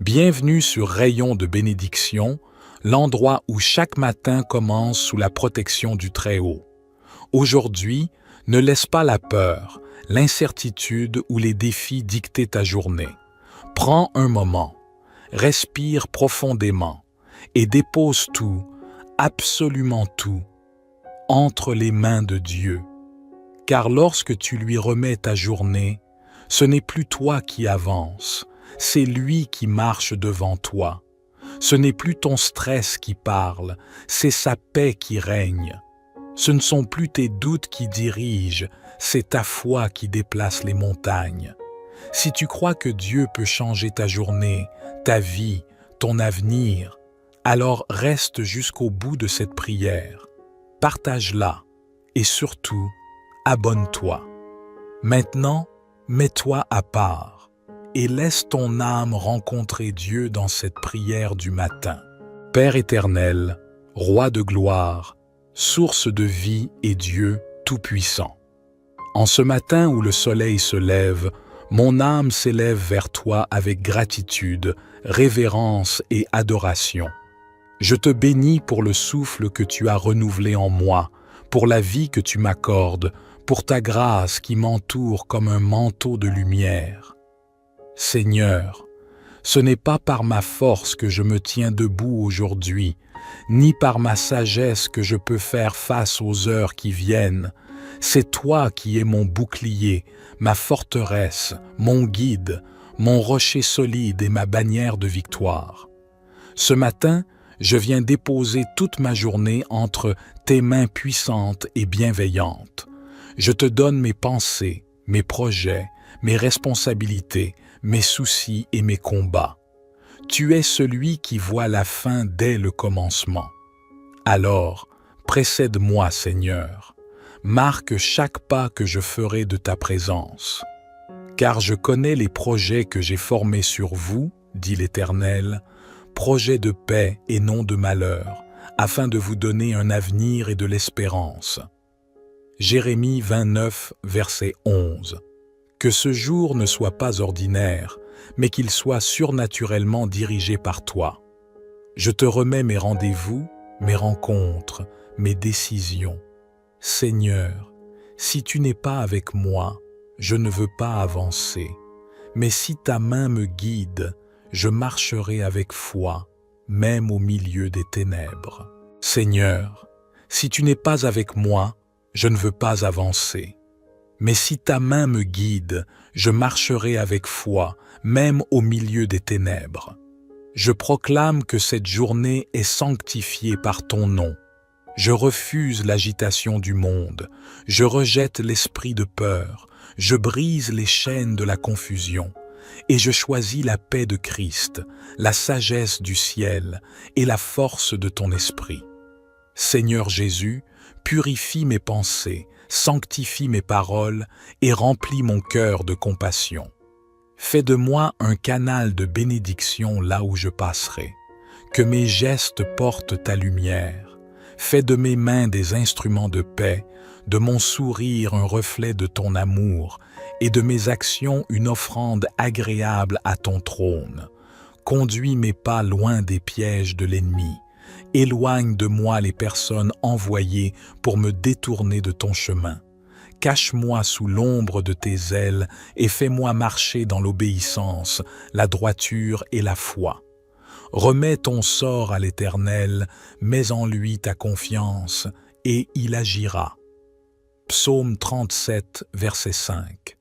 Bienvenue sur Rayon de bénédiction, l'endroit où chaque matin commence sous la protection du Très-Haut. Aujourd'hui, ne laisse pas la peur, l'incertitude ou les défis dicter ta journée. Prends un moment, respire profondément et dépose tout, absolument tout, entre les mains de Dieu. Car lorsque tu lui remets ta journée, ce n'est plus toi qui avance, c'est lui qui marche devant toi. Ce n'est plus ton stress qui parle, c'est sa paix qui règne. Ce ne sont plus tes doutes qui dirigent, c'est ta foi qui déplace les montagnes. Si tu crois que Dieu peut changer ta journée, ta vie, ton avenir, alors reste jusqu'au bout de cette prière. Partage-la et surtout, abonne-toi. Maintenant, mets-toi à part et laisse ton âme rencontrer Dieu dans cette prière du matin. Père éternel, Roi de gloire, source de vie et Dieu tout-puissant. En ce matin où le soleil se lève, mon âme s'élève vers toi avec gratitude, révérence et adoration. Je te bénis pour le souffle que tu as renouvelé en moi, pour la vie que tu m'accordes, pour ta grâce qui m'entoure comme un manteau de lumière. Seigneur, ce n'est pas par ma force que je me tiens debout aujourd'hui, ni par ma sagesse que je peux faire face aux heures qui viennent. C'est toi qui es mon bouclier, ma forteresse, mon guide, mon rocher solide et ma bannière de victoire. Ce matin, je viens déposer toute ma journée entre tes mains puissantes et bienveillantes. Je te donne mes pensées, mes projets, mes responsabilités, mes soucis et mes combats. Tu es celui qui voit la fin dès le commencement. Alors, précède-moi, Seigneur. Marque chaque pas que je ferai de ta présence. Car je connais les projets que j'ai formés sur vous, dit l'Éternel, projets de paix et non de malheur, afin de vous donner un avenir et de l'espérance. Jérémie 29, verset 11. Que ce jour ne soit pas ordinaire, mais qu'il soit surnaturellement dirigé par toi. Je te remets mes rendez-vous, mes rencontres, mes décisions. Seigneur, si tu n'es pas avec moi, je ne veux pas avancer. Mais si ta main me guide, je marcherai avec foi, même au milieu des ténèbres. Seigneur, si tu n'es pas avec moi, je ne veux pas avancer. Mais si ta main me guide, je marcherai avec foi, même au milieu des ténèbres. Je proclame que cette journée est sanctifiée par ton nom. Je refuse l'agitation du monde, je rejette l'esprit de peur, je brise les chaînes de la confusion, et je choisis la paix de Christ, la sagesse du ciel et la force de ton esprit. Seigneur Jésus, purifie mes pensées, sanctifie mes paroles et remplis mon cœur de compassion. Fais de moi un canal de bénédiction là où je passerai. Que mes gestes portent ta lumière. Fais de mes mains des instruments de paix, de mon sourire un reflet de ton amour et de mes actions une offrande agréable à ton trône. Conduis mes pas loin des pièges de l'ennemi. Éloigne de moi les personnes envoyées pour me détourner de ton chemin. Cache-moi sous l'ombre de tes ailes et fais-moi marcher dans l'obéissance, la droiture et la foi. Remets ton sort à l'Éternel, mets en lui ta confiance, et il agira. Psaume 37, verset 5.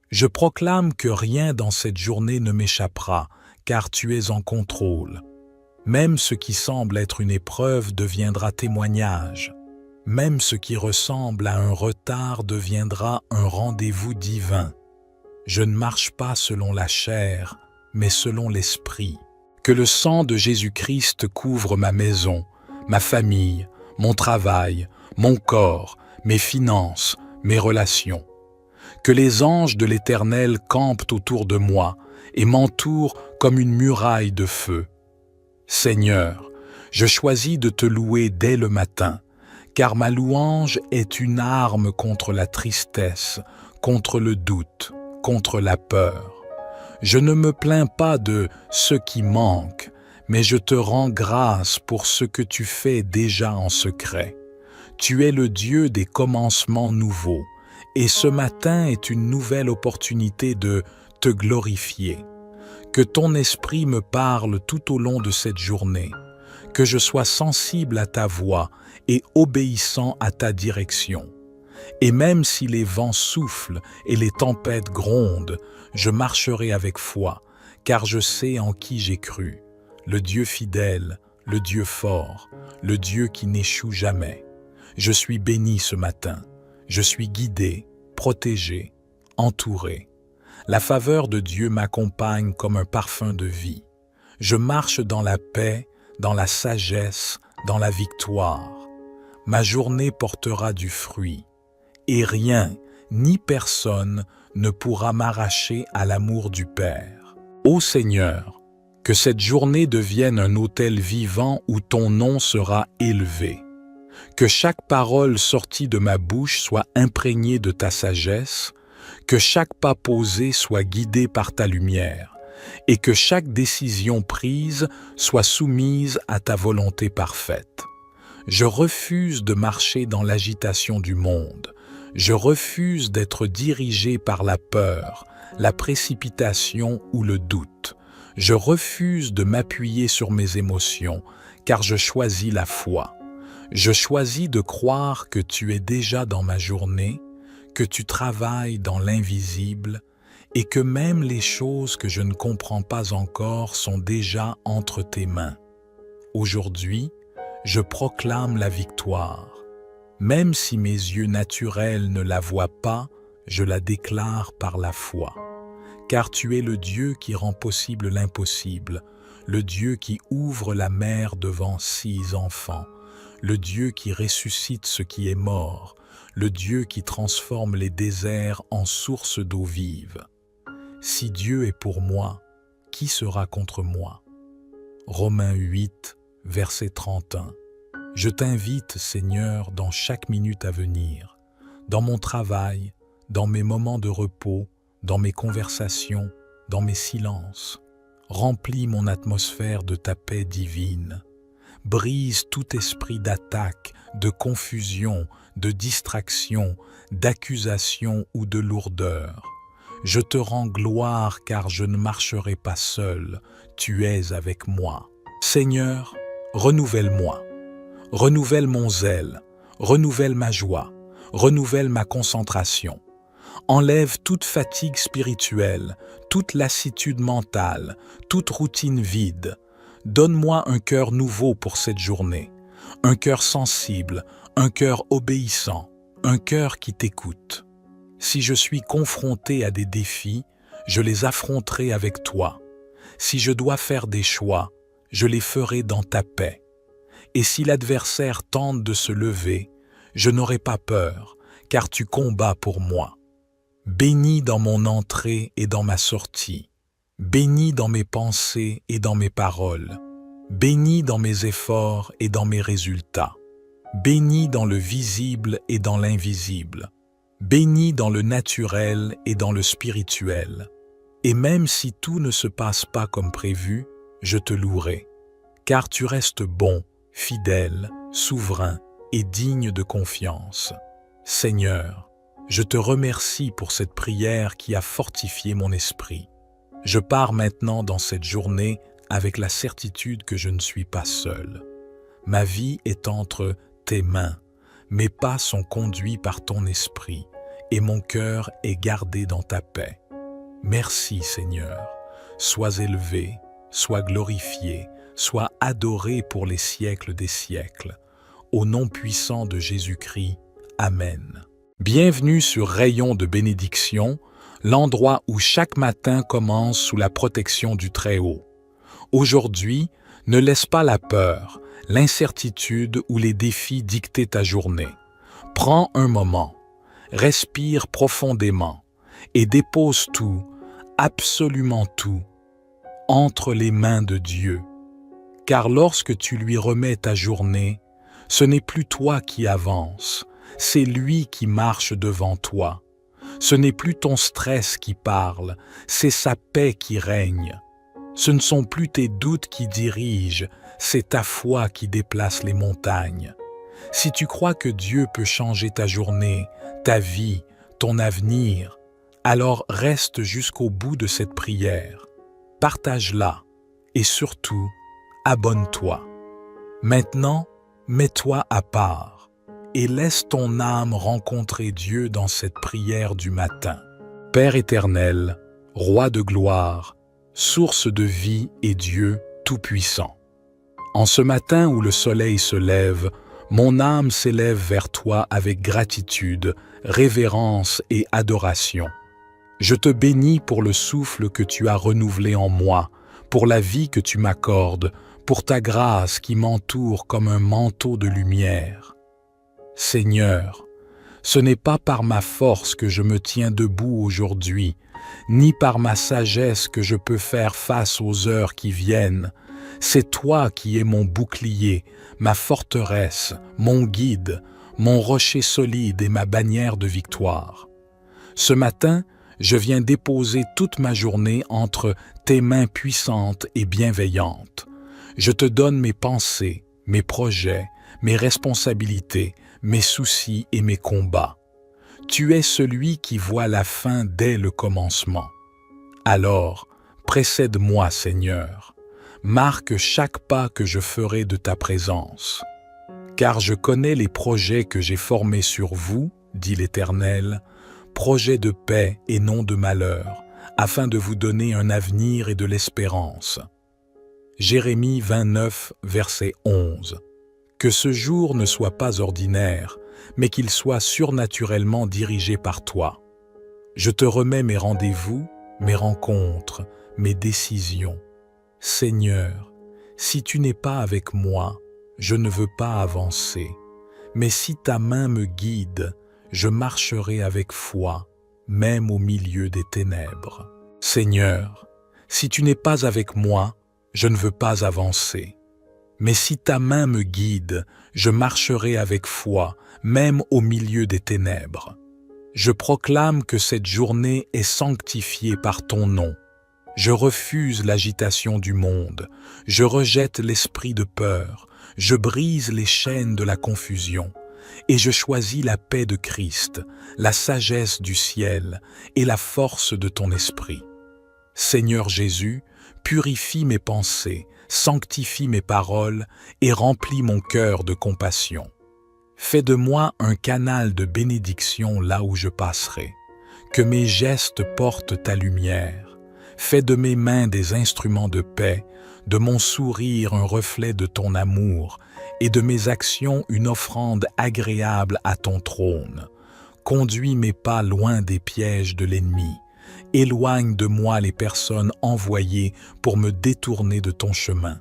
Je proclame que rien dans cette journée ne m'échappera, car tu es en contrôle. Même ce qui semble être une épreuve deviendra témoignage. Même ce qui ressemble à un retard deviendra un rendez-vous divin. Je ne marche pas selon la chair, mais selon l'esprit. Que le sang de Jésus-Christ couvre ma maison, ma famille, mon travail, mon corps, mes finances, mes relations. Que les anges de l'Éternel campent autour de moi et m'entourent comme une muraille de feu. Seigneur, je choisis de te louer dès le matin, car ma louange est une arme contre la tristesse, contre le doute, contre la peur. Je ne me plains pas de ce qui manque, mais je te rends grâce pour ce que tu fais déjà en secret. Tu es le Dieu des commencements nouveaux, et ce matin est une nouvelle opportunité de te glorifier. Que ton esprit me parle tout au long de cette journée, que je sois sensible à ta voix et obéissant à ta direction. Et même si les vents soufflent et les tempêtes grondent, je marcherai avec foi, car je sais en qui j'ai cru, le Dieu fidèle, le Dieu fort, le Dieu qui n'échoue jamais. Je suis béni ce matin, je suis guidé, protégé, entouré. La faveur de Dieu m'accompagne comme un parfum de vie. Je marche dans la paix, dans la sagesse, dans la victoire. Ma journée portera du fruit, et rien, ni personne, ne pourra m'arracher à l'amour du Père. Ô Seigneur, que cette journée devienne un autel vivant où ton nom sera élevé. Que chaque parole sortie de ma bouche soit imprégnée de ta sagesse, que chaque pas posé soit guidé par ta lumière, et que chaque décision prise soit soumise à ta volonté parfaite. Je refuse de marcher dans l'agitation du monde. Je refuse d'être dirigé par la peur, la précipitation ou le doute. Je refuse de m'appuyer sur mes émotions, car je choisis la foi. Je choisis de croire que tu es déjà dans ma journée, que tu travailles dans l'invisible et que même les choses que je ne comprends pas encore sont déjà entre tes mains. Aujourd'hui, je proclame la victoire. Même si mes yeux naturels ne la voient pas, je la déclare par la foi. Car tu es le Dieu qui rend possible l'impossible, le Dieu qui ouvre la mer devant 6 enfants, le Dieu qui ressuscite ce qui est mort, le Dieu qui transforme les déserts en sources d'eau vive. Si Dieu est pour moi, qui sera contre moi? Romains 8, verset 31. Je t'invite, Seigneur, dans chaque minute à venir, dans mon travail, dans mes moments de repos, dans mes conversations, dans mes silences. Remplis mon atmosphère de ta paix divine. Brise tout esprit d'attaque, de confusion, de distraction, d'accusation ou de lourdeur. Je te rends gloire car je ne marcherai pas seul, tu es avec moi. Seigneur, renouvelle-moi. Renouvelle mon zèle, renouvelle ma joie, renouvelle ma concentration. Enlève toute fatigue spirituelle, toute lassitude mentale, toute routine vide. Donne-moi un cœur nouveau pour cette journée, un cœur sensible, un cœur obéissant, un cœur qui t'écoute. Si je suis confronté à des défis, je les affronterai avec toi. Si je dois faire des choix, je les ferai dans ta paix. Et si l'adversaire tente de se lever, je n'aurai pas peur, car tu combats pour moi. Bénis dans mon entrée et dans ma sortie. Bénis dans mes pensées et dans mes paroles. Bénis dans mes efforts et dans mes résultats. Bénis dans le visible et dans l'invisible. Bénis dans le naturel et dans le spirituel. Et même si tout ne se passe pas comme prévu, je te louerai, car tu restes bon, fidèle, souverain et digne de confiance. Seigneur, je te remercie pour cette prière qui a fortifié mon esprit. Je pars maintenant dans cette journée avec la certitude que je ne suis pas seul. Ma vie est entre tes mains, mes pas sont conduits par ton esprit et mon cœur est gardé dans ta paix. Merci Seigneur, sois élevé, sois glorifié, sois adoré pour les siècles des siècles. Au nom puissant de Jésus-Christ, Amen. Bienvenue sur Rayon de bénédiction, l'endroit où chaque matin commence sous la protection du Très-Haut. Aujourd'hui, ne laisse pas la peur, l'incertitude ou les défis dicter ta journée. Prends un moment, respire profondément et dépose tout, absolument tout, entre les mains de Dieu. Car lorsque tu lui remets ta journée, ce n'est plus toi qui avance, c'est lui qui marche devant toi. Ce n'est plus ton stress qui parle, c'est sa paix qui règne. Ce ne sont plus tes doutes qui dirigent, c'est ta foi qui déplace les montagnes. Si tu crois que Dieu peut changer ta journée, ta vie, ton avenir, alors reste jusqu'au bout de cette prière. Partage-la et surtout, abonne-toi. Maintenant, mets-toi à part et laisse ton âme rencontrer Dieu dans cette prière du matin. Père éternel, Roi de gloire, source de vie et Dieu tout-puissant. En ce matin où le soleil se lève, mon âme s'élève vers toi avec gratitude, révérence et adoration. Je te bénis pour le souffle que tu as renouvelé en moi, pour la vie que tu m'accordes, pour ta grâce qui m'entoure comme un manteau de lumière. Seigneur, ce n'est pas par ma force que je me tiens debout aujourd'hui, ni par ma sagesse que je peux faire face aux heures qui viennent. C'est toi qui es mon bouclier, ma forteresse, mon guide, mon rocher solide et ma bannière de victoire. Ce matin, je viens déposer toute ma journée entre tes mains puissantes et bienveillantes. Je te donne mes pensées, mes projets, mes responsabilités, mes soucis et mes combats. Tu es celui qui voit la fin dès le commencement. Alors, précède-moi, Seigneur. Marque chaque pas que je ferai de ta présence. Car je connais les projets que j'ai formés sur vous, dit l'Éternel, projets de paix et non de malheur, afin de vous donner un avenir et de l'espérance. Jérémie 29, verset 11. Que ce jour ne soit pas ordinaire, mais qu'il soit surnaturellement dirigé par toi. Je te remets mes rendez-vous, mes rencontres, mes décisions. Seigneur, si tu n'es pas avec moi, je ne veux pas avancer. Mais si ta main me guide, je marcherai avec foi, même au milieu des ténèbres. Seigneur, si tu n'es pas avec moi, je ne veux pas avancer. Mais si ta main me guide, je marcherai avec foi, même au milieu des ténèbres. Je proclame que cette journée est sanctifiée par ton nom. Je refuse l'agitation du monde, je rejette l'esprit de peur, je brise les chaînes de la confusion, et je choisis la paix de Christ, la sagesse du ciel et la force de ton esprit. Seigneur Jésus, purifie mes pensées, sanctifie mes paroles et remplis mon cœur de compassion. Fais de moi un canal de bénédiction là où je passerai. Que mes gestes portent ta lumière. Fais de mes mains des instruments de paix, de mon sourire un reflet de ton amour et de mes actions une offrande agréable à ton trône. Conduis mes pas loin des pièges de l'ennemi. Éloigne de moi les personnes envoyées pour me détourner de ton chemin.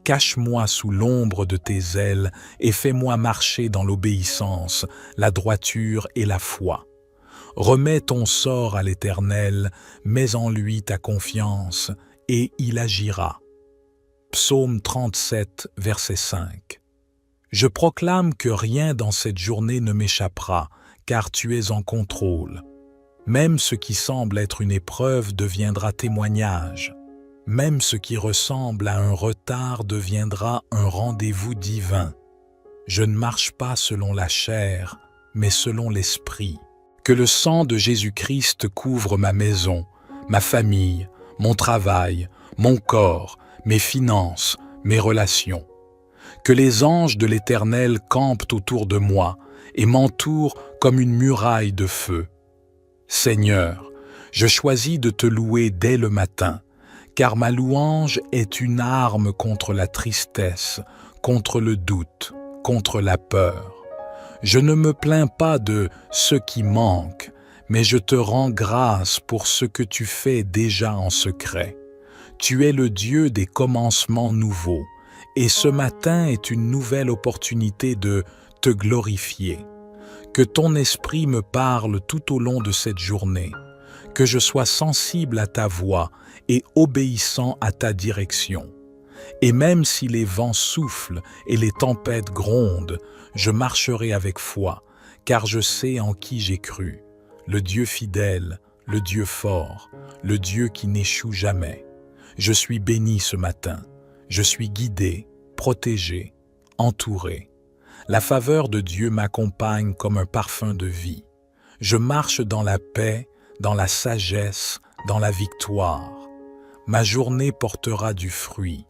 Cache-moi sous l'ombre de tes ailes et fais-moi marcher dans l'obéissance, la droiture et la foi. Remets ton sort à l'Éternel, mets en lui ta confiance, et il agira. Psaume 37, verset 5. Je proclame que rien dans cette journée ne m'échappera, car tu es en contrôle. Même ce qui semble être une épreuve deviendra témoignage. Même ce qui ressemble à un retard deviendra un rendez-vous divin. Je ne marche pas selon la chair, mais selon l'esprit. Que le sang de Jésus-Christ couvre ma maison, ma famille, mon travail, mon corps, mes finances, mes relations. Que les anges de l'Éternel campent autour de moi et m'entourent comme une muraille de feu. Seigneur, je choisis de te louer dès le matin, car ma louange est une arme contre la tristesse, contre le doute, contre la peur. Je ne me plains pas de ce qui manque, mais je te rends grâce pour ce que tu fais déjà en secret. Tu es le Dieu des commencements nouveaux, et ce matin est une nouvelle opportunité de te glorifier. Que ton esprit me parle tout au long de cette journée, que je sois sensible à ta voix et obéissant à ta direction. Et même si les vents soufflent et les tempêtes grondent, je marcherai avec foi, car je sais en qui j'ai cru. le Dieu fidèle, le Dieu fort, le Dieu qui n'échoue jamais. Je suis béni ce matin, je suis guidé, protégé, entouré. La faveur de Dieu m'accompagne comme un parfum de vie. Je marche dans la paix, dans la sagesse, dans la victoire. Ma journée portera du fruit,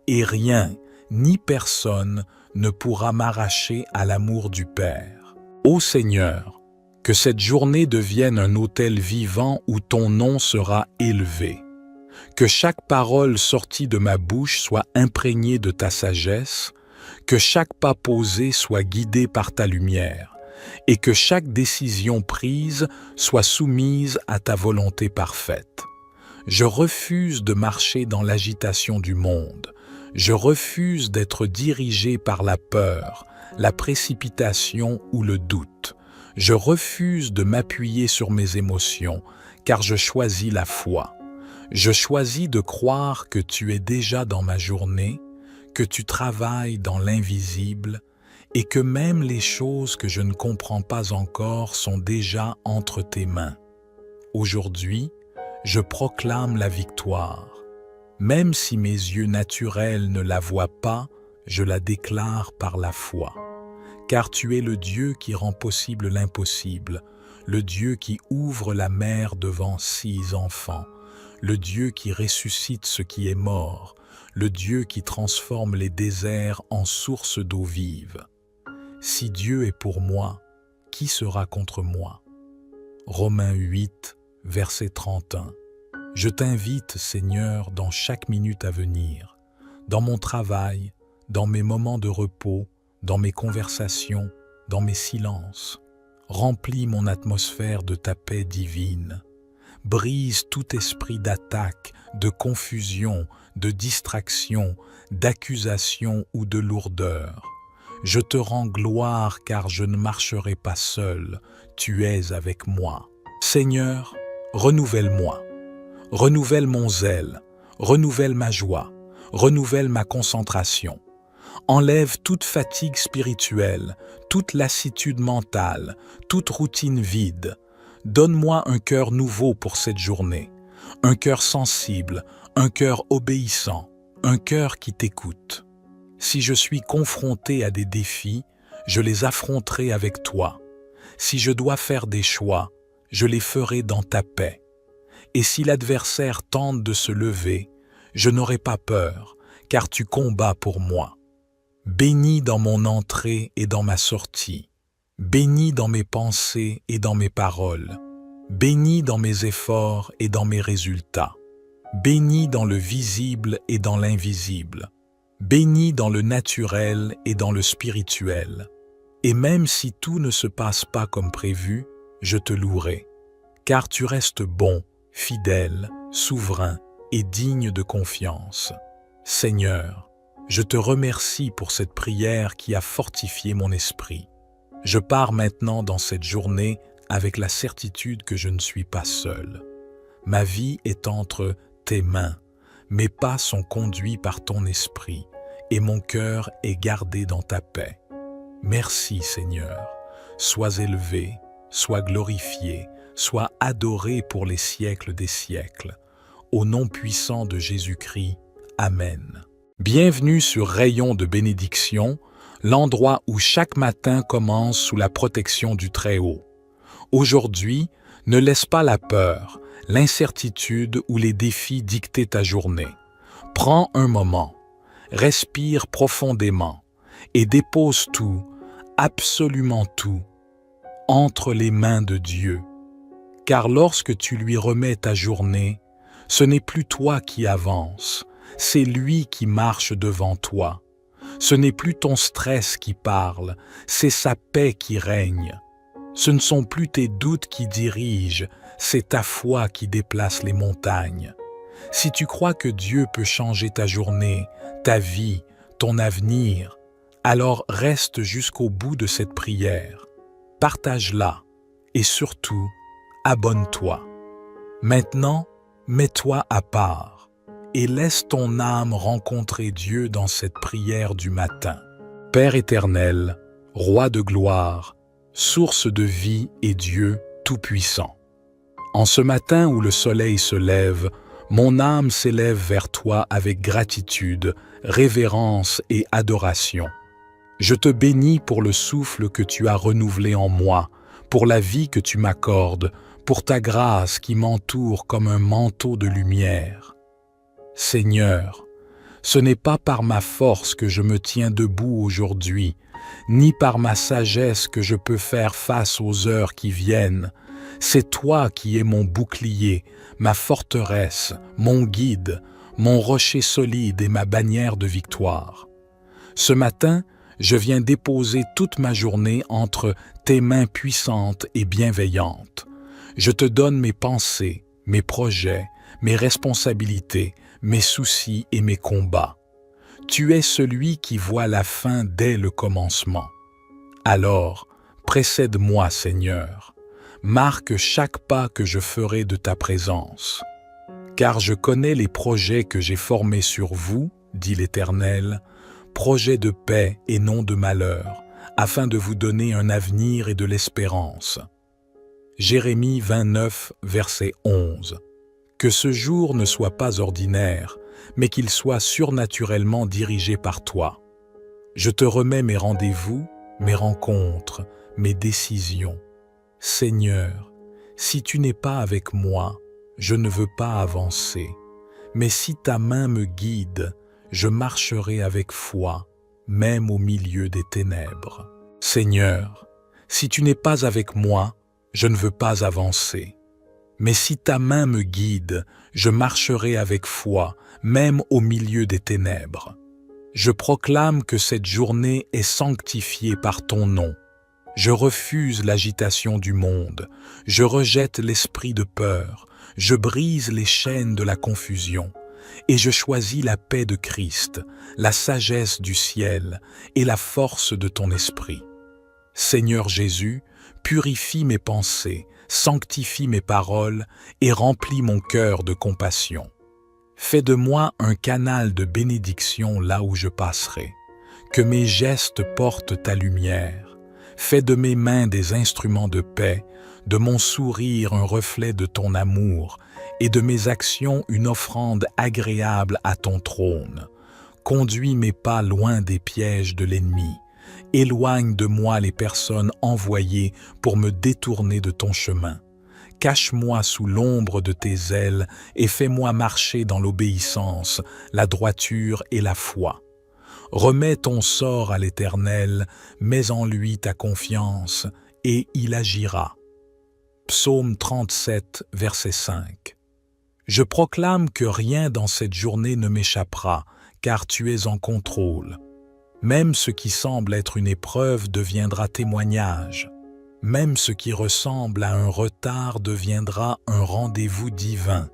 et rien, ni personne, ne pourra m'arracher à l'amour du Père. Ô Seigneur, que cette journée devienne un autel vivant où ton nom sera élevé. Que chaque parole sortie de ma bouche soit imprégnée de ta sagesse, que chaque pas posé soit guidé par ta lumière, et que chaque décision prise soit soumise à ta volonté parfaite. Je refuse de marcher dans l'agitation du monde. Je refuse d'être dirigé par la peur, la précipitation ou le doute. Je refuse de m'appuyer sur mes émotions, car je choisis la foi. Je choisis de croire que tu es déjà dans ma journée, que tu travailles dans l'invisible et que même les choses que je ne comprends pas encore sont déjà entre tes mains. Aujourd'hui, je proclame la victoire. Même si mes yeux naturels ne la voient pas, je la déclare par la foi. Car tu es le Dieu qui rend possible l'impossible, le Dieu qui ouvre la mer devant 6 enfants, le Dieu qui ressuscite ce qui est mort, le Dieu qui transforme les déserts en sources d'eau vive. Si Dieu est pour moi, qui sera contre moi? Romains 8, verset 31. Je t'invite, Seigneur, dans chaque minute à venir, dans mon travail, dans mes moments de repos, dans mes conversations, dans mes silences. Remplis mon atmosphère de ta paix divine. Brise tout esprit d'attaque, de confusion, de distraction, d'accusation ou de lourdeur. Je te rends gloire car je ne marcherai pas seul, tu es avec moi. Seigneur, renouvelle-moi. Renouvelle mon zèle, renouvelle ma joie, renouvelle ma concentration. Enlève toute fatigue spirituelle, toute lassitude mentale, toute routine vide. Donne-moi un cœur nouveau pour cette journée, un cœur sensible, un cœur obéissant, un cœur qui t'écoute. Si je suis confronté à des défis, je les affronterai avec toi. Si je dois faire des choix, je les ferai dans ta paix. Et si l'adversaire tente de se lever, je n'aurai pas peur, car tu combats pour moi. Bénis dans mon entrée et dans ma sortie. Bénis dans mes pensées et dans mes paroles. Bénis dans mes efforts et dans mes résultats. Bénis dans le visible et dans l'invisible. Bénis dans le naturel et dans le spirituel. Et même si tout ne se passe pas comme prévu, je te louerai. Car tu restes bon, fidèle, souverain et digne de confiance. Seigneur, je te remercie pour cette prière qui a fortifié mon esprit. Je pars maintenant dans cette journée avec la certitude que je ne suis pas seul. Ma vie est entre tes mains, mes pas sont conduits par ton esprit et mon cœur est gardé dans ta paix. Merci Seigneur, sois élevé, sois glorifié, sois adoré pour les siècles des siècles. Au nom puissant de Jésus-Christ, Amen. Bienvenue sur Rayon de bénédiction, l'endroit où chaque matin commence sous la protection du Très-Haut. Aujourd'hui, ne laisse pas la peur, l'incertitude ou les défis dicter ta journée. Prends un moment, respire profondément et dépose tout, absolument tout, entre les mains de Dieu. Car lorsque tu lui remets ta journée, ce n'est plus toi qui avance, c'est lui qui marche devant toi. Ce n'est plus ton stress qui parle, c'est sa paix qui règne. Ce ne sont plus tes doutes qui dirigent, c'est ta foi qui déplace les montagnes. Si tu crois que Dieu peut changer ta journée, ta vie, ton avenir, alors reste jusqu'au bout de cette prière. Partage-la et surtout, abonne-toi. Maintenant, mets-toi à part et laisse ton âme rencontrer Dieu dans cette prière du matin. Père éternel, Roi de gloire, source de vie et Dieu Tout-Puissant. En ce matin où le soleil se lève, mon âme s'élève vers toi avec gratitude, révérence et adoration. Je te bénis pour le souffle que tu as renouvelé en moi, pour la vie que tu m'accordes, pour ta grâce qui m'entoure comme un manteau de lumière. Seigneur, ce n'est pas par ma force que je me tiens debout aujourd'hui, ni par ma sagesse que je peux faire face aux heures qui viennent. C'est toi qui es mon bouclier, ma forteresse, mon guide, mon rocher solide et ma bannière de victoire. Ce matin, je viens déposer toute ma journée entre tes mains puissantes et bienveillantes. Je te donne mes pensées, mes projets, mes responsabilités, mes soucis et mes combats. Tu es celui qui voit la fin dès le commencement. Alors, précède-moi, Seigneur. Marque chaque pas que je ferai de ta présence. Car je connais les projets que j'ai formés sur vous, dit l'Éternel, projets de paix et non de malheur, afin de vous donner un avenir et de l'espérance. Jérémie 29, verset 11. Que ce jour ne soit pas ordinaire, mais qu'il soit surnaturellement dirigé par toi. Je te remets mes rendez-vous, mes rencontres, mes décisions. Seigneur, si tu n'es pas avec moi, je ne veux pas avancer. Mais si ta main me guide, je marcherai avec foi, même au milieu des ténèbres. Seigneur, si tu n'es pas avec moi, je ne veux pas avancer. Mais si ta main me guide, je marcherai avec foi, même au milieu des ténèbres. Je proclame que cette journée est sanctifiée par ton nom. Je refuse l'agitation du monde, je rejette l'esprit de peur, je brise les chaînes de la confusion, et je choisis la paix de Christ, la sagesse du ciel et la force de ton esprit. Seigneur Jésus, purifie mes pensées, sanctifie mes paroles et remplis mon cœur de compassion. Fais de moi un canal de bénédiction là où je passerai, que mes gestes portent ta lumière. Fais de mes mains des instruments de paix, de mon sourire un reflet de ton amour et de mes actions une offrande agréable à ton trône. Conduis mes pas loin des pièges de l'ennemi. Éloigne de moi les personnes envoyées pour me détourner de ton chemin. Cache-moi sous l'ombre de tes ailes et fais-moi marcher dans l'obéissance, la droiture et la foi. Remets ton sort à l'Éternel, mets en lui ta confiance, et il agira. Psaume 37, verset 5. Je proclame que rien dans cette journée ne m'échappera, car tu es en contrôle. Même ce qui semble être une épreuve deviendra témoignage. Même ce qui ressemble à un retard deviendra un rendez-vous divin.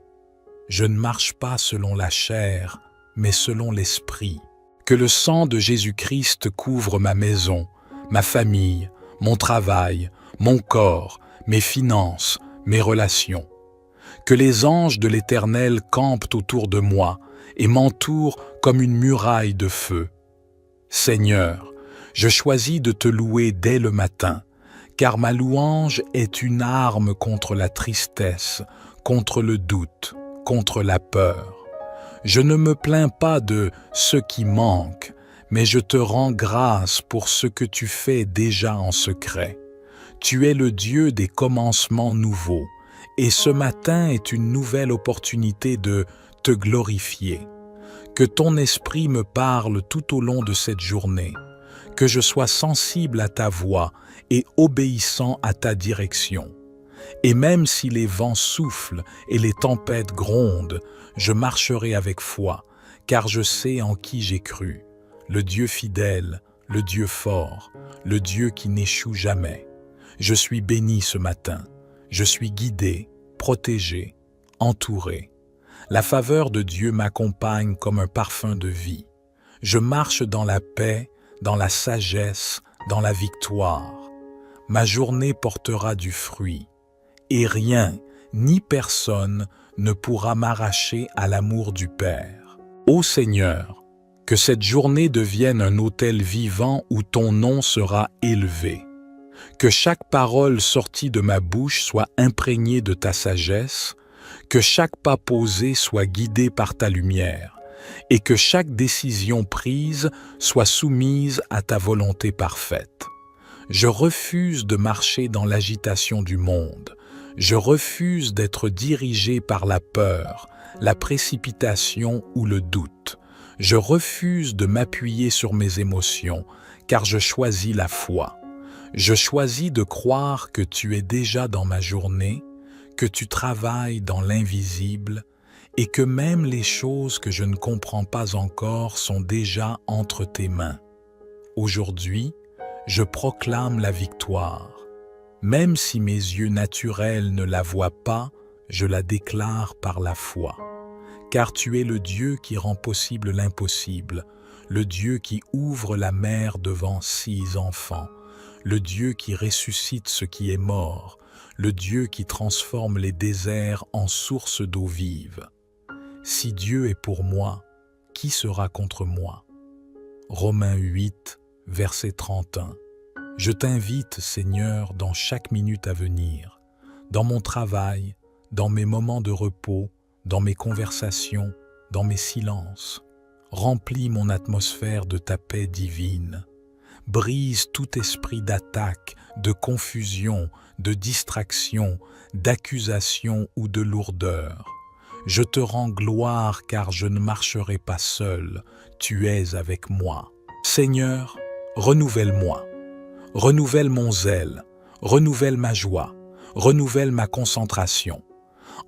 Je ne marche pas selon la chair, mais selon l'esprit. Que le sang de Jésus-Christ couvre ma maison, ma famille, mon travail, mon corps, mes finances, mes relations. Que les anges de l'Éternel campent autour de moi et m'entourent comme une muraille de feu. Seigneur, je choisis de te louer dès le matin, car ma louange est une arme contre la tristesse, contre le doute, contre la peur. Je ne me plains pas de ce qui manque, mais je te rends grâce pour ce que tu fais déjà en secret. Tu es le Dieu des commencements nouveaux, et ce matin est une nouvelle opportunité de te glorifier. Que ton esprit me parle tout au long de cette journée, que je sois sensible à ta voix et obéissant à ta direction. Et même si les vents soufflent et les tempêtes grondent, je marcherai avec foi, car je sais en qui j'ai cru, le Dieu fidèle, le Dieu fort, le Dieu qui n'échoue jamais. Je suis béni ce matin, je suis guidé, protégé, entouré. La faveur de Dieu m'accompagne comme un parfum de vie. Je marche dans la paix, dans la sagesse, dans la victoire. Ma journée portera du fruit, et rien, ni personne, ne pourra m'arracher à l'amour du Père. Ô Seigneur, que cette journée devienne un autel vivant où ton nom sera élevé. Que chaque parole sortie de ma bouche soit imprégnée de ta sagesse, que chaque pas posé soit guidé par ta lumière, et que chaque décision prise soit soumise à ta volonté parfaite. Je refuse de marcher dans l'agitation du monde. Je refuse d'être dirigé par la peur, la précipitation ou le doute. Je refuse de m'appuyer sur mes émotions, car je choisis la foi. Je choisis de croire que tu es déjà dans ma journée, que tu travailles dans l'invisible et que même les choses que je ne comprends pas encore sont déjà entre tes mains. Aujourd'hui, je proclame la victoire. Même si mes yeux naturels ne la voient pas, je la déclare par la foi. Car tu es le Dieu qui rend possible l'impossible, le Dieu qui ouvre la mer devant 6 enfants, le Dieu qui ressuscite ce qui est mort, le Dieu qui transforme les déserts en sources d'eau vive. Si Dieu est pour moi, qui sera contre moi? Romains 8, verset 31. Je t'invite, Seigneur, dans chaque minute à venir, dans mon travail, dans mes moments de repos, dans mes conversations, dans mes silences. Remplis mon atmosphère de ta paix divine. Brise tout esprit d'attaque, de confusion, de distraction, d'accusation ou de lourdeur. Je te rends gloire car je ne marcherai pas seul, tu es avec moi. Seigneur, renouvelle-moi. Renouvelle mon zèle, renouvelle ma joie, renouvelle ma concentration.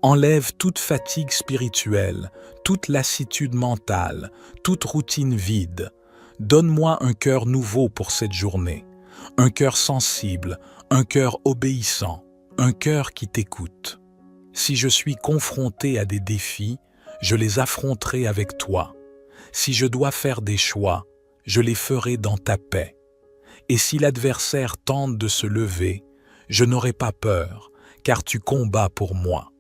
Enlève toute fatigue spirituelle, toute lassitude mentale, toute routine vide. Donne-moi un cœur nouveau pour cette journée, un cœur sensible, un cœur obéissant, un cœur qui t'écoute. Si je suis confronté à des défis, je les affronterai avec toi. Si je dois faire des choix, je les ferai dans ta paix. Et si l'adversaire tente de se lever, je n'aurai pas peur, car tu combats pour moi.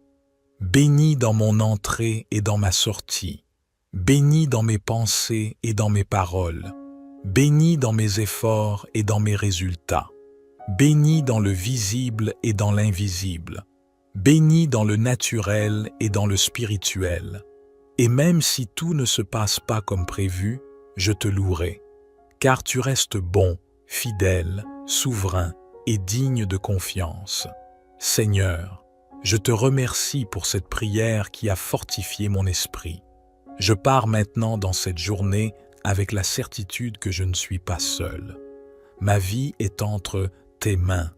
Bénis dans mon entrée et dans ma sortie. Bénis dans mes pensées et dans mes paroles. Bénis dans mes efforts et dans mes résultats. Bénis dans le visible et dans l'invisible. Bénis dans le naturel et dans le spirituel. Et même si tout ne se passe pas comme prévu, je te louerai, car tu restes bon, fidèle, souverain et digne de confiance. Seigneur, je te remercie pour cette prière qui a fortifié mon esprit. Je pars maintenant dans cette journée avec la certitude que je ne suis pas seul. Ma vie est entre tes mains,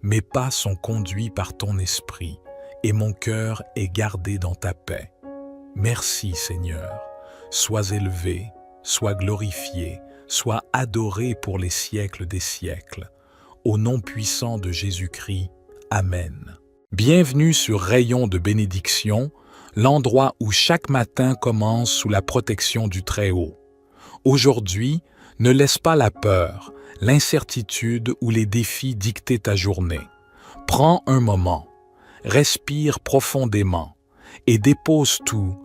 mes pas sont conduits par ton esprit et mon cœur est gardé dans ta paix. Merci Seigneur, sois élevé, sois glorifié, sois adoré pour les siècles des siècles. Au nom puissant de Jésus-Christ, Amen. Bienvenue sur Rayon de bénédiction, l'endroit où chaque matin commence sous la protection du Très-Haut. Aujourd'hui, ne laisse pas la peur, l'incertitude ou les défis dicter ta journée. Prends un moment, respire profondément et dépose tout,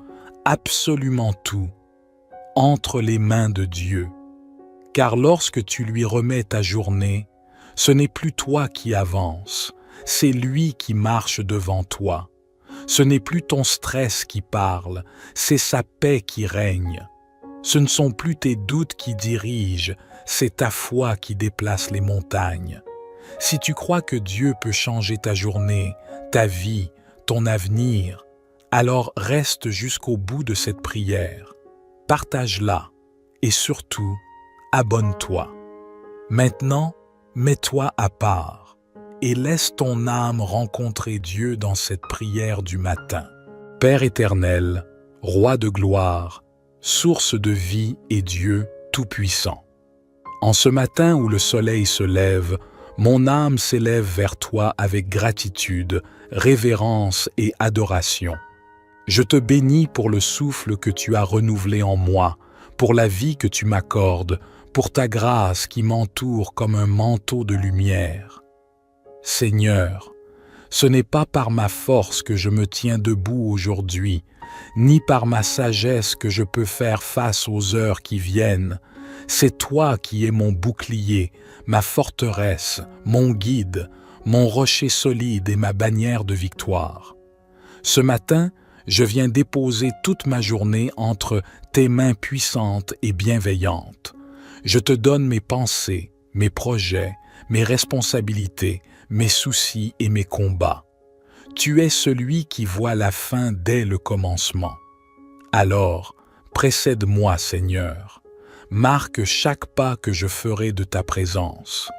absolument tout, entre les mains de Dieu. Car lorsque tu lui remets ta journée, ce n'est plus toi qui avance, c'est lui qui marche devant toi. Ce n'est plus ton stress qui parle, c'est sa paix qui règne. Ce ne sont plus tes doutes qui dirigent, c'est ta foi qui déplace les montagnes. Si tu crois que Dieu peut changer ta journée, ta vie, ton avenir, alors reste jusqu'au bout de cette prière. Partage-la et surtout, abonne-toi. Maintenant, mets-toi à part et laisse ton âme rencontrer Dieu dans cette prière du matin. Père éternel, Roi de gloire, source de vie et Dieu tout-puissant. En ce matin où le soleil se lève, mon âme s'élève vers toi avec gratitude, révérence et adoration. Je te bénis pour le souffle que tu as renouvelé en moi, pour la vie que tu m'accordes, pour ta grâce qui m'entoure comme un manteau de lumière. Seigneur, ce n'est pas par ma force que je me tiens debout aujourd'hui, ni par ma sagesse que je peux faire face aux heures qui viennent, C'est toi qui es mon bouclier, ma forteresse, mon guide, mon rocher solide et ma bannière de victoire. Ce matin, je viens déposer toute ma journée entre tes mains puissantes et bienveillantes. Je te donne mes pensées, mes projets, mes responsabilités, mes soucis et mes combats. Tu es celui qui voit la fin dès le commencement. Alors, précède-moi, Seigneur. Marque chaque pas que je ferai de ta présence.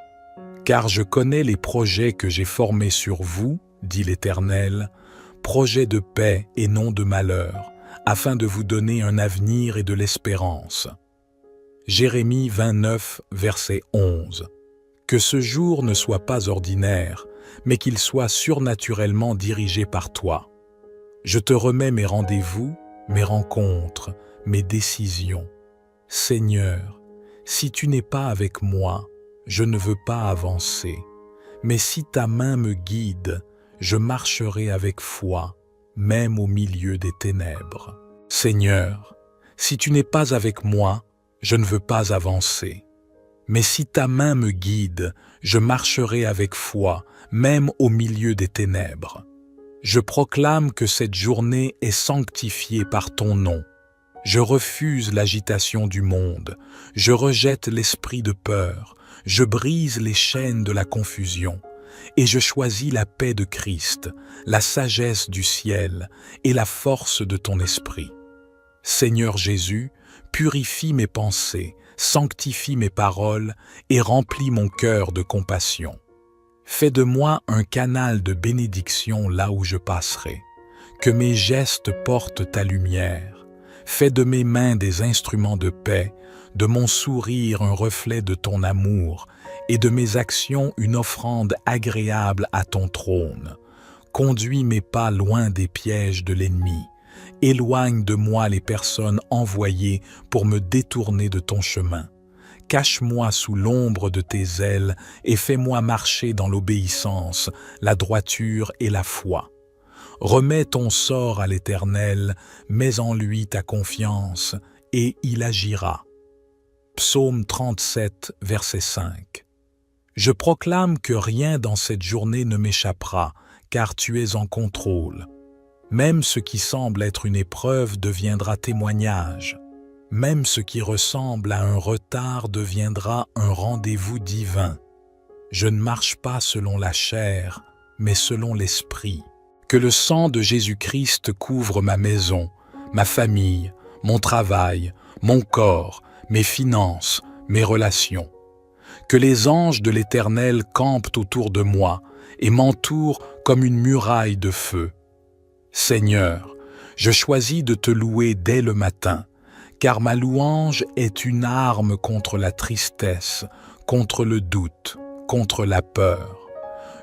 Car je connais les projets que j'ai formés sur vous, dit l'Éternel, projets de paix et non de malheur, afin de vous donner un avenir et de l'espérance. Jérémie 29, verset 11. Que ce jour ne soit pas ordinaire, mais qu'il soit surnaturellement dirigé par toi. Je te remets mes rendez-vous, mes rencontres, mes décisions. Seigneur, si tu n'es pas avec moi, je ne veux pas avancer. Mais si ta main me guide, je marcherai avec foi, même au milieu des ténèbres. Seigneur, si tu n'es pas avec moi, je ne veux pas avancer. Mais si ta main me guide, je marcherai avec foi, même au milieu des ténèbres. Je proclame que cette journée est sanctifiée par ton nom. Je refuse l'agitation du monde, je rejette l'esprit de peur, je brise les chaînes de la confusion, et je choisis la paix de Christ, la sagesse du ciel et la force de ton esprit. Seigneur Jésus, purifie mes pensées, sanctifie mes paroles et remplis mon cœur de compassion. Fais de moi un canal de bénédiction là où je passerai, que mes gestes portent ta lumière. Fais de mes mains des instruments de paix, de mon sourire un reflet de ton amour, et de mes actions une offrande agréable à ton trône. Conduis mes pas loin des pièges de l'ennemi. Éloigne de moi les personnes envoyées pour me détourner de ton chemin. Cache-moi sous l'ombre de tes ailes et fais-moi marcher dans l'obéissance, la droiture et la foi. Remets ton sort à l'Éternel, mets en lui ta confiance, et il agira. Psaume 37, verset 5. Je proclame que rien dans cette journée ne m'échappera, car tu es en contrôle. Même ce qui semble être une épreuve deviendra témoignage. Même ce qui ressemble à un retard deviendra un rendez-vous divin. Je ne marche pas selon la chair, mais selon l'esprit. Que le sang de Jésus-Christ couvre ma maison, ma famille, mon travail, mon corps, mes finances, mes relations. Que les anges de l'Éternel campent autour de moi et m'entourent comme une muraille de feu. Seigneur, je choisis de te louer dès le matin, car ma louange est une arme contre la tristesse, contre le doute, contre la peur.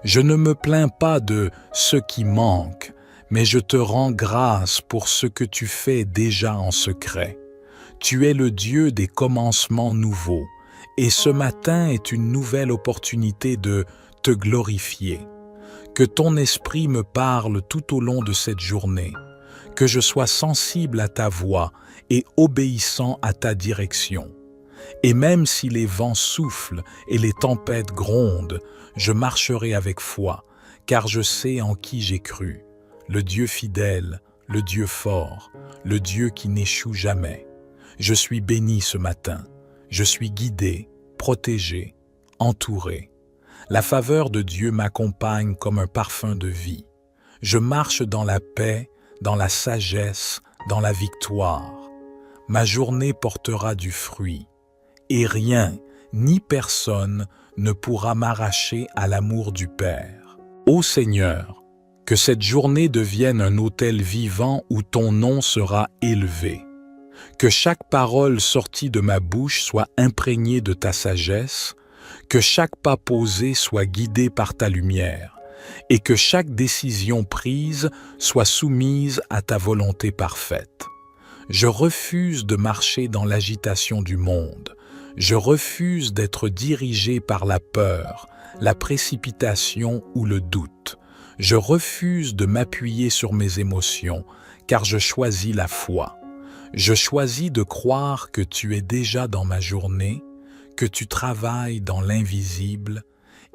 Je ne me plains pas de ce qui manque, mais je te rends grâce pour ce que tu fais déjà en secret. Tu es le Dieu des commencements nouveaux, et ce matin est une nouvelle opportunité de te glorifier. Que ton esprit me parle tout au long de cette journée, que je sois sensible à ta voix et obéissant à ta direction. Et même si les vents soufflent et les tempêtes grondent, je marcherai avec foi, car je sais en qui j'ai cru, le Dieu fidèle, le Dieu fort, le Dieu qui n'échoue jamais. Je suis béni ce matin, je suis guidé, protégé, entouré. La faveur de Dieu m'accompagne comme un parfum de vie. Je marche dans la paix, dans la sagesse, dans la victoire. Ma journée portera du fruit, et rien, ni personne, ne pourra m'arracher à l'amour du Père. Ô Seigneur, que cette journée devienne un autel vivant où ton nom sera élevé. Que chaque parole sortie de ma bouche soit imprégnée de ta sagesse, que chaque pas posé soit guidé par ta lumière, et que chaque décision prise soit soumise à ta volonté parfaite. Je refuse de marcher dans l'agitation du monde. Je refuse d'être dirigé par la peur, la précipitation ou le doute. Je refuse de m'appuyer sur mes émotions, car je choisis la foi. Je choisis de croire que tu es déjà dans ma journée, que tu travailles dans l'invisible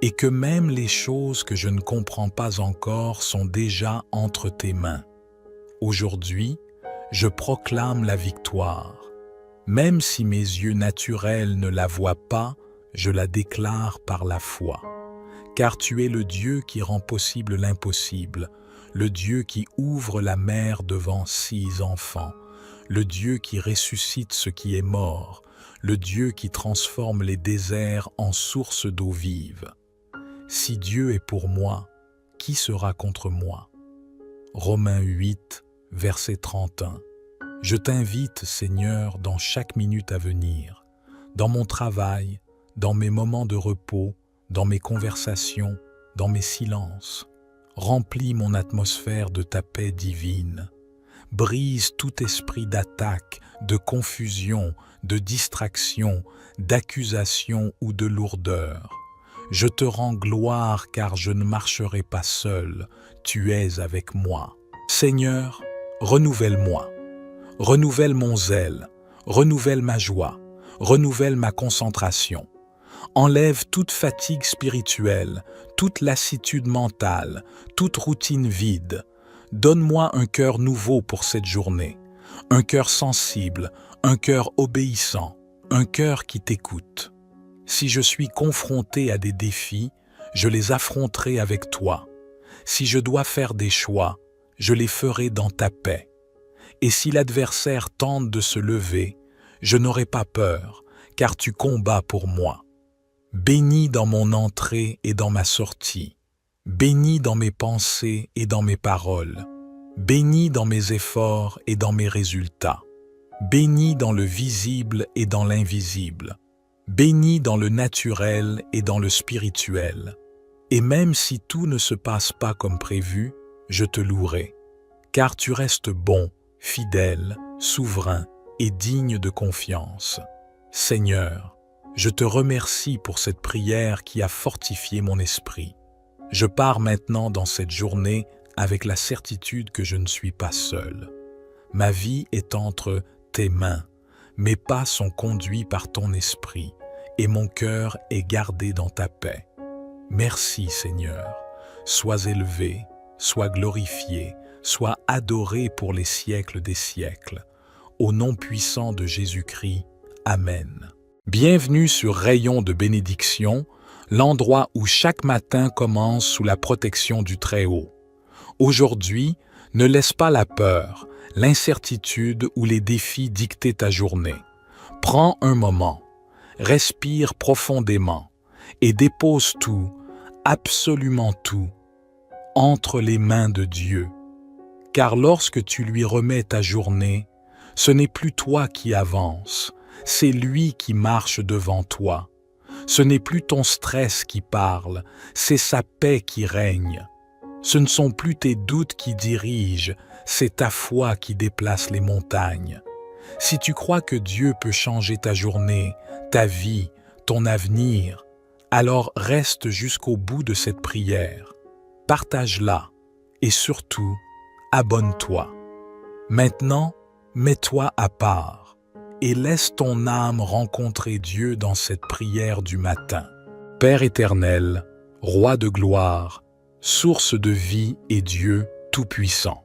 et que même les choses que je ne comprends pas encore sont déjà entre tes mains. Aujourd'hui, je proclame la victoire. Même si mes yeux naturels ne la voient pas, je la déclare par la foi. Car tu es le Dieu qui rend possible l'impossible, le Dieu qui ouvre la mer devant 6 enfants, le Dieu qui ressuscite ce qui est mort, le Dieu qui transforme les déserts en sources d'eau vive. Si Dieu est pour moi, qui sera contre moi? Romains 8, verset 31. Je t'invite, Seigneur, dans chaque minute à venir, dans mon travail, dans mes moments de repos, dans mes conversations, dans mes silences. Remplis mon atmosphère de ta paix divine. Brise tout esprit d'attaque, de confusion, de distraction, d'accusation ou de lourdeur. Je te rends gloire car je ne marcherai pas seul, tu es avec moi. Seigneur, renouvelle-moi. Renouvelle mon zèle, renouvelle ma joie, renouvelle ma concentration. Enlève toute fatigue spirituelle, toute lassitude mentale, toute routine vide. Donne-moi un cœur nouveau pour cette journée, un cœur sensible, un cœur obéissant, un cœur qui t'écoute. Si je suis confronté à des défis, je les affronterai avec toi. Si je dois faire des choix, je les ferai dans ta paix. Et si l'adversaire tente de se lever, je n'aurai pas peur, car tu combats pour moi. Bénis dans mon entrée et dans ma sortie. Bénis dans mes pensées et dans mes paroles. Bénis dans mes efforts et dans mes résultats. Bénis dans le visible et dans l'invisible. Bénis dans le naturel et dans le spirituel. Et même si tout ne se passe pas comme prévu, je te louerai, car tu restes bon, fidèle, souverain et digne de confiance. Seigneur, je te remercie pour cette prière qui a fortifié mon esprit. Je pars maintenant dans cette journée avec la certitude que je ne suis pas seul. Ma vie est entre tes mains, mes pas sont conduits par ton esprit et mon cœur est gardé dans ta paix. Merci Seigneur, sois élevé, sois glorifié, sois adoré pour les siècles des siècles. Au nom puissant de Jésus-Christ, Amen. Bienvenue sur Rayon de bénédiction, l'endroit où chaque matin commence sous la protection du Très-Haut. Aujourd'hui, ne laisse pas la peur, l'incertitude ou les défis dicter ta journée. Prends un moment, respire profondément et dépose tout, absolument tout, entre les mains de Dieu. Car lorsque tu lui remets ta journée, ce n'est plus toi qui avance, c'est lui qui marche devant toi. Ce n'est plus ton stress qui parle, c'est sa paix qui règne. Ce ne sont plus tes doutes qui dirigent, c'est ta foi qui déplace les montagnes. Si tu crois que Dieu peut changer ta journée, ta vie, ton avenir, alors reste jusqu'au bout de cette prière. Partage-la et surtout, abonne-toi. Maintenant, mets-toi à part et laisse ton âme rencontrer Dieu dans cette prière du matin. Père éternel, Roi de gloire, source de vie et Dieu tout-puissant.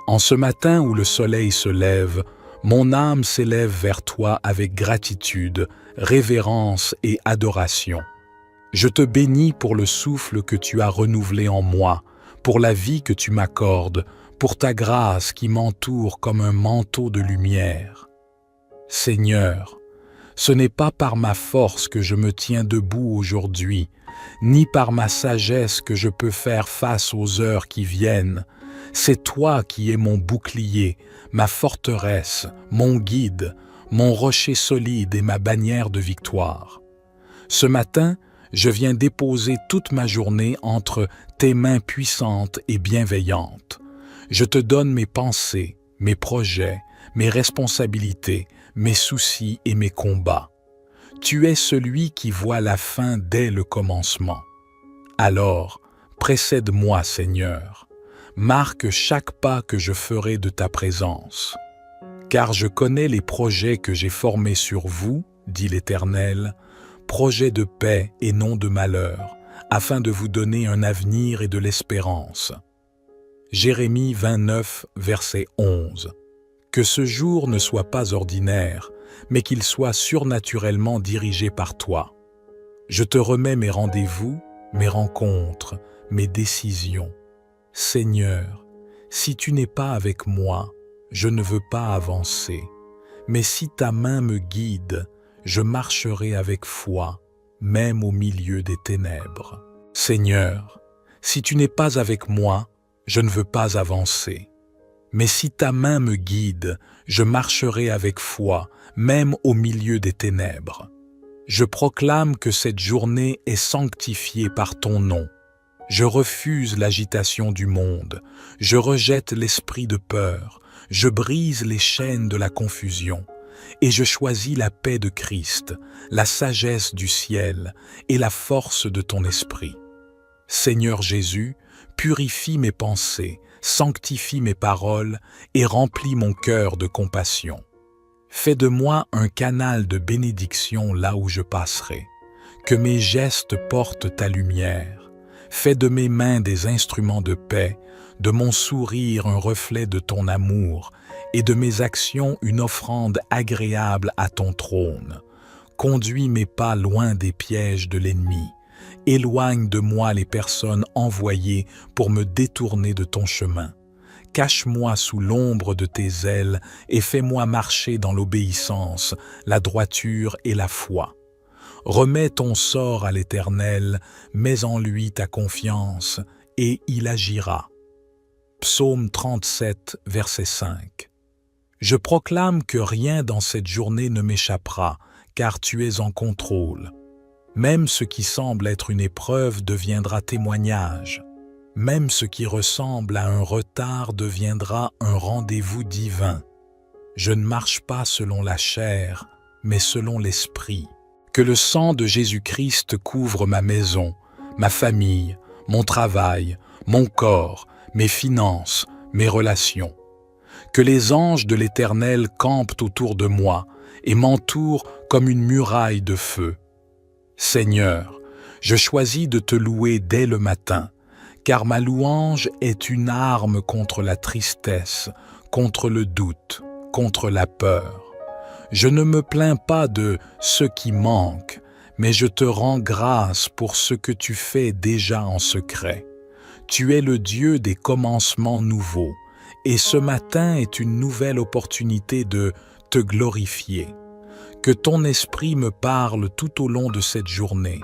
En ce matin où le soleil se lève, mon âme s'élève vers toi avec gratitude, révérence et adoration. Je te bénis pour le souffle que tu as renouvelé en moi, pour la vie que tu m'accordes, pour ta grâce qui m'entoure comme un manteau de lumière. Seigneur, ce n'est pas par ma force que je me tiens debout aujourd'hui, ni par ma sagesse que je peux faire face aux heures qui viennent. C'est toi qui es mon bouclier, ma forteresse, mon guide, mon rocher solide et ma bannière de victoire. Ce matin, je viens déposer toute ma journée entre tes mains puissantes et bienveillantes. Je te donne mes pensées, mes projets, mes responsabilités, mes soucis et mes combats. Tu es celui qui voit la fin dès le commencement. Alors, précède-moi, Seigneur. Marque chaque pas que je ferai de ta présence. Car je connais les projets que j'ai formés sur vous, dit l'Éternel, projets de paix et non de malheur, afin de vous donner un avenir et de l'espérance. Jérémie 29, verset 11. Que ce jour ne soit pas ordinaire, mais qu'il soit surnaturellement dirigé par toi. Je te remets mes rendez-vous, mes rencontres, mes décisions. Seigneur, si tu n'es pas avec moi, je ne veux pas avancer. Mais si ta main me guide, je marcherai avec foi, même au milieu des ténèbres. Seigneur, si tu n'es pas avec moi, je ne veux pas avancer. Mais si ta main me guide, je marcherai avec foi, même au milieu des ténèbres. Je proclame que cette journée est sanctifiée par ton nom. Je refuse l'agitation du monde, je rejette l'esprit de peur, je brise les chaînes de la confusion, et je choisis la paix de Christ, la sagesse du ciel et la force de ton esprit. Seigneur Jésus, purifie mes pensées, sanctifie mes paroles et remplis mon cœur de compassion. Fais de moi un canal de bénédiction là où je passerai. Que mes gestes portent ta lumière. Fais de mes mains des instruments de paix, de mon sourire un reflet de ton amour et de mes actions une offrande agréable à ton trône. Conduis mes pas loin des pièges de l'ennemi. Éloigne de moi les personnes envoyées pour me détourner de ton chemin. Cache-moi sous l'ombre de tes ailes et fais-moi marcher dans l'obéissance, la droiture et la foi. Remets ton sort à l'Éternel, mets en lui ta confiance, et il agira. Psaume 37, verset 5. Je proclame que rien dans cette journée ne m'échappera, car tu es en contrôle. Même ce qui semble être une épreuve deviendra témoignage. Même ce qui ressemble à un retard deviendra un rendez-vous divin. Je ne marche pas selon la chair, mais selon l'esprit. Que le sang de Jésus-Christ couvre ma maison, ma famille, mon travail, mon corps, mes finances, mes relations. Que les anges de l'Éternel campent autour de moi et m'entourent comme une muraille de feu. Seigneur, je choisis de te louer dès le matin, car ma louange est une arme contre la tristesse, contre le doute, contre la peur. Je ne me plains pas de ce qui manque, mais je te rends grâce pour ce que tu fais déjà en secret. Tu es le Dieu des commencements nouveaux, et ce matin est une nouvelle opportunité de te glorifier. Que ton esprit me parle tout au long de cette journée,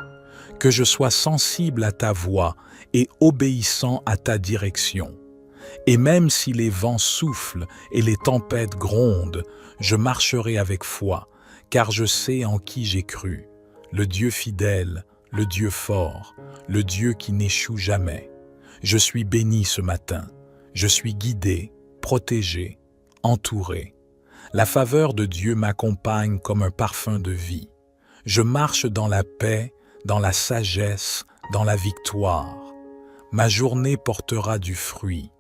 que je sois sensible à ta voix et obéissant à ta direction. Et même si les vents soufflent et les tempêtes grondent, je marcherai avec foi, car je sais en qui j'ai cru, le Dieu fidèle, le Dieu fort, le Dieu qui n'échoue jamais. Je suis béni ce matin, je suis guidé, protégé, entouré. La faveur de Dieu m'accompagne comme un parfum de vie. Je marche dans la paix, dans la sagesse, dans la victoire. Ma journée portera du fruit,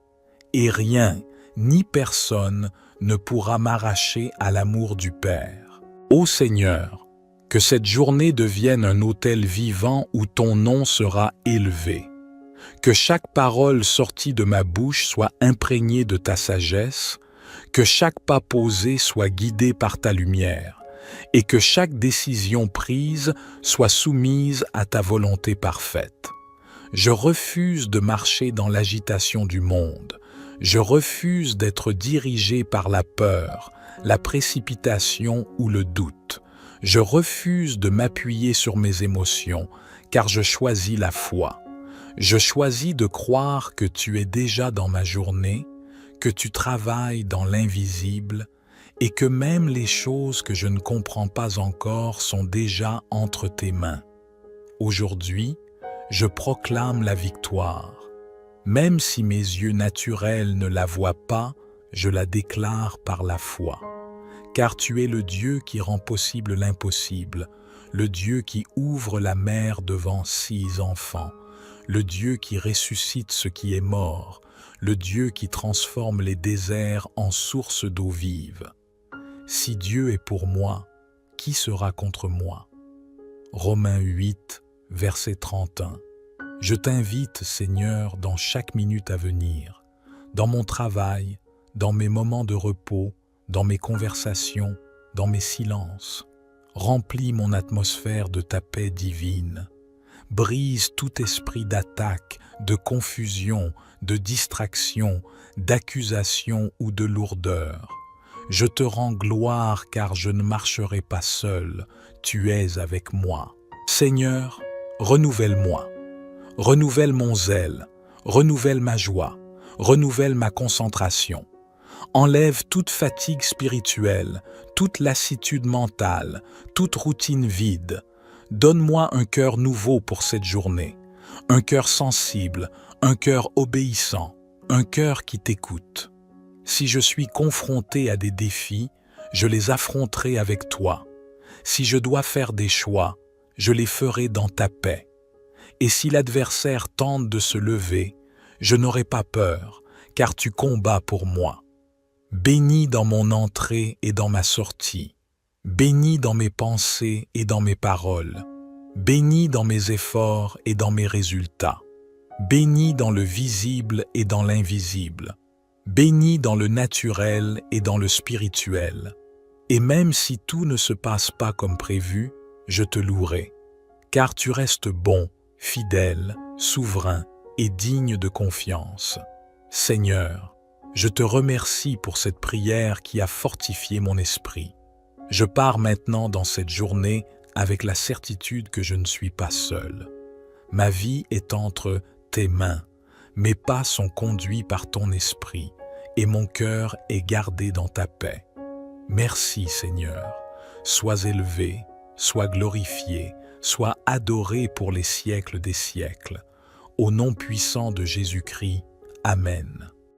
et rien, ni personne, ne pourra m'arracher à l'amour du Père. Ô Seigneur, que cette journée devienne un autel vivant où ton nom sera élevé. Que chaque parole sortie de ma bouche soit imprégnée de ta sagesse, que chaque pas posé soit guidé par ta lumière, et que chaque décision prise soit soumise à ta volonté parfaite. Je refuse de marcher dans l'agitation du monde. Je refuse d'être dirigé par la peur, la précipitation ou le doute. Je refuse de m'appuyer sur mes émotions, car je choisis la foi. Je choisis de croire que tu es déjà dans ma journée, que tu travailles dans l'invisible et que même les choses que je ne comprends pas encore sont déjà entre tes mains. Aujourd'hui, je proclame la victoire. Même si mes yeux naturels ne la voient pas, je la déclare par la foi. Car tu es le Dieu qui rend possible l'impossible, le Dieu qui ouvre la mer devant 6 enfants, le Dieu qui ressuscite ce qui est mort, le Dieu qui transforme les déserts en sources d'eau vive. Si Dieu est pour moi, qui sera contre moi? Romains 8, verset 31. Je t'invite, Seigneur, dans chaque minute à venir, dans mon travail, dans mes moments de repos, dans mes conversations, dans mes silences. Remplis mon atmosphère de ta paix divine. Brise tout esprit d'attaque, de confusion, de distraction, d'accusation ou de lourdeur. Je te rends gloire car je ne marcherai pas seul, tu es avec moi. Seigneur, renouvelle-moi. Renouvelle mon zèle, renouvelle ma joie, renouvelle ma concentration. Enlève toute fatigue spirituelle, toute lassitude mentale, toute routine vide. Donne-moi un cœur nouveau pour cette journée, un cœur sensible, un cœur obéissant, un cœur qui t'écoute. Si je suis confronté à des défis, je les affronterai avec toi. Si je dois faire des choix, je les ferai dans ta paix. Et si l'adversaire tente de se lever, je n'aurai pas peur, car tu combats pour moi. Bénis dans mon entrée et dans ma sortie. Bénis dans mes pensées et dans mes paroles. Bénis dans mes efforts et dans mes résultats. Bénis dans le visible et dans l'invisible. Bénis dans le naturel et dans le spirituel. Et même si tout ne se passe pas comme prévu, je te louerai. Car tu restes bon, fidèle, souverain et digne de confiance. Seigneur, je te remercie pour cette prière qui a fortifié mon esprit. Je pars maintenant dans cette journée avec la certitude que je ne suis pas seul. Ma vie est entre tes mains, mes pas sont conduits par ton esprit et mon cœur est gardé dans ta paix. Merci Seigneur, sois élevé, sois glorifié, sois adoré pour les siècles des siècles. Au nom puissant de Jésus-Christ, Amen.